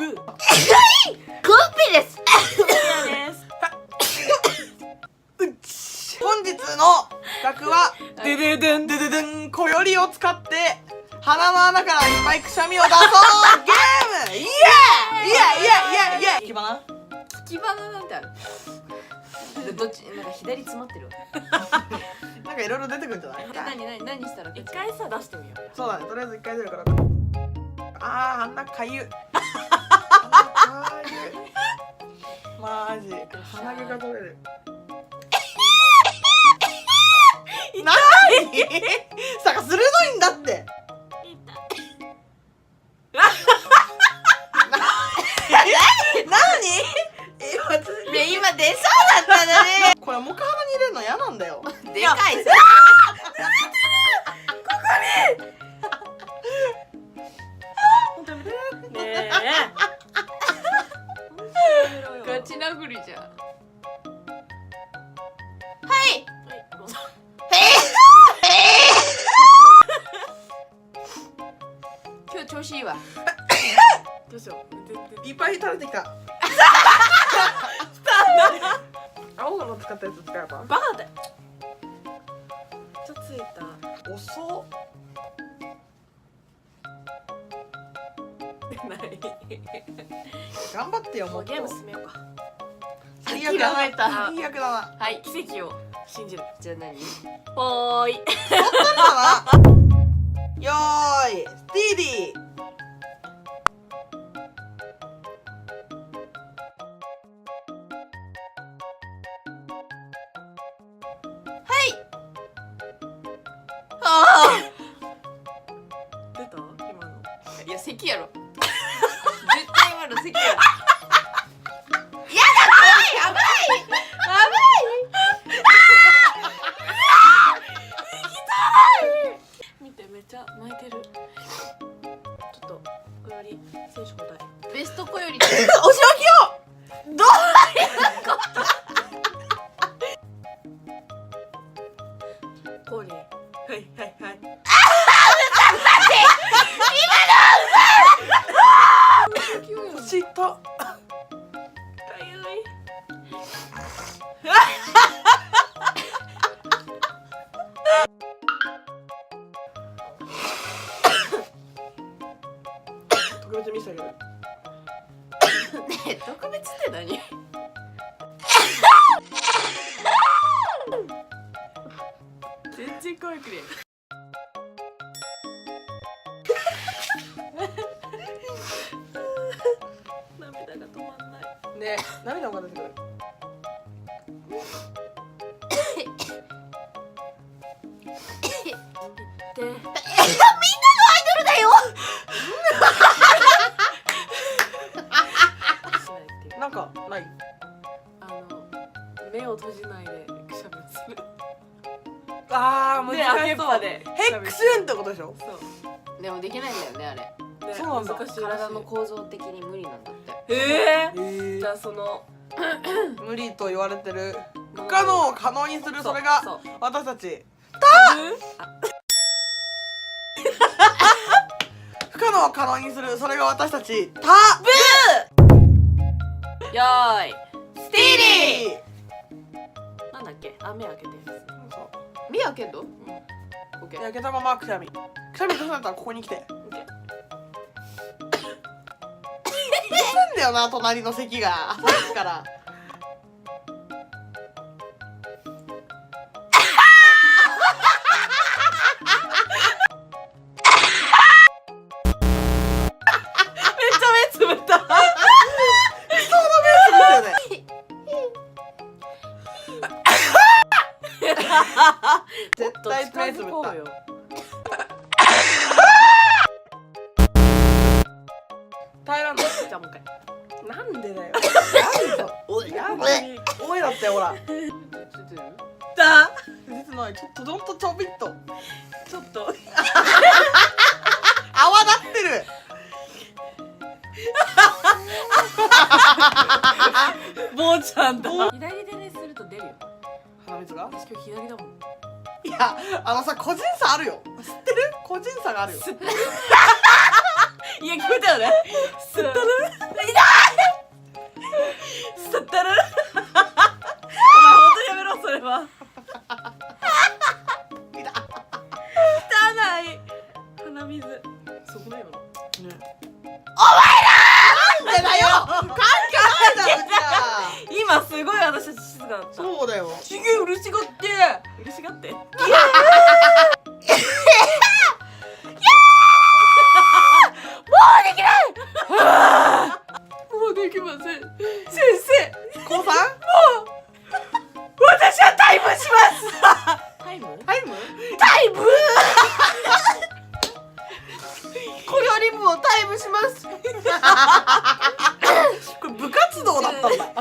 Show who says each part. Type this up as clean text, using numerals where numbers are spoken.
Speaker 1: グー。
Speaker 2: コンペです。
Speaker 3: 本日の企画は
Speaker 1: でででん
Speaker 3: でででん小よりを使って鼻の穴からいっぱいくしゃみを出そうゲームイエーイイエーイイエーイイエーイイエーイ。
Speaker 2: キバナ？キバナなんてある？どっちなんか左詰まってるわ。
Speaker 3: なんかいろいろ出てくるんじゃない？
Speaker 2: 何したら？
Speaker 1: 一回さ出してみよう。
Speaker 3: そうだね、とりあえず一回出るから。鼻かゆマジ鼻毛が取れる。何さか鋭いんだって。
Speaker 2: ね今出そうだったね。
Speaker 3: これもう一回鼻に入れるの嫌なんだよ。
Speaker 2: でかいさ。
Speaker 1: ねえ。
Speaker 2: ガチ殴りじゃん。今日調子いいわ。
Speaker 1: どうしよう。
Speaker 3: いっぱい垂れてきた。青がの使ったやつ使えば
Speaker 1: バカだよ。ちょっとついた。
Speaker 3: 遅っ。
Speaker 1: ない
Speaker 3: 頑張ってよ、もっと
Speaker 1: もうゲーム進めようか。
Speaker 3: 最悪だ
Speaker 2: 諦めた。
Speaker 3: 最悪だな。
Speaker 2: はい。
Speaker 1: 奇跡を信じる。
Speaker 2: じゃあ何？
Speaker 1: ほーい。
Speaker 3: よーい、スティーディー。
Speaker 2: あ
Speaker 1: 出た今の。
Speaker 2: あ。いや咳やろ。絶対今の咳やろ。やだ怖いやばい
Speaker 1: 見てめっちゃ泣いてる。ちょっとうわり選手交代。
Speaker 2: ベスト子より。
Speaker 3: お仕置きを。
Speaker 2: どう
Speaker 1: コーリー。はいはいはい。
Speaker 3: 腰痛っ。
Speaker 1: かゆい。
Speaker 3: 特別見せてあげる。
Speaker 2: ねえ特別って何？
Speaker 1: 全然可愛くね涙が止まんない。
Speaker 3: ね、涙が出てくる。
Speaker 1: で、
Speaker 2: みんなのアイドルだよ。
Speaker 1: しないっていう。
Speaker 3: なんかない。
Speaker 1: 目を閉じないでくしゃみをする。
Speaker 3: 難
Speaker 1: で開けっ
Speaker 3: しそう。
Speaker 1: ぱで
Speaker 3: ヘックスンってことでしょ。
Speaker 1: そう。
Speaker 2: でもできないんだよねあれ。
Speaker 1: ね
Speaker 3: そうなんだ
Speaker 1: 難しいらしい。
Speaker 2: 体の構造的に無理なんだって。
Speaker 1: じゃあその
Speaker 3: 無理と言われてる不可能を可能にする、それが
Speaker 1: そう
Speaker 3: 私たち。不可能を可能にする、それが私たち。タ
Speaker 1: よーい。
Speaker 2: スティーリー。
Speaker 1: なんだっけ？あ、目開けてるやつ。
Speaker 2: 目開けんの？オッケー。
Speaker 3: 焼けたままくしゃみ。くしゃみ出されたらここに来て。なんだよな、隣の席が。さっきから。
Speaker 1: つぶった。
Speaker 3: 絶対目つぶった。
Speaker 1: よ。
Speaker 3: 耐えらんない。
Speaker 1: じゃあもう一回。
Speaker 3: なんでだよ。おい、やばい。おいだってほら。
Speaker 1: だ。
Speaker 3: 実のちょっとどんとちょびっと
Speaker 1: ちょっと。
Speaker 3: 泡立ってる。
Speaker 1: 坊ちゃんだ。左手にすると出るよ。
Speaker 3: 鼻水が？
Speaker 1: 私今日左だもん。
Speaker 3: いや、さ、個人差あるよ。知ってる？個人差があるよ。
Speaker 1: いや聞こえたよね。吸ったる。
Speaker 3: なんでだよ関係ないだろじゃあ
Speaker 1: 今すごい私たち静かだった。
Speaker 3: そうだよ
Speaker 1: ちげえ嬉しがって嬉しがってもうできません先生
Speaker 3: 高三
Speaker 1: 私はタイムしますタイム
Speaker 3: タイム
Speaker 1: タイム
Speaker 2: こよりもタイムします。
Speaker 3: これ部活動だったんだ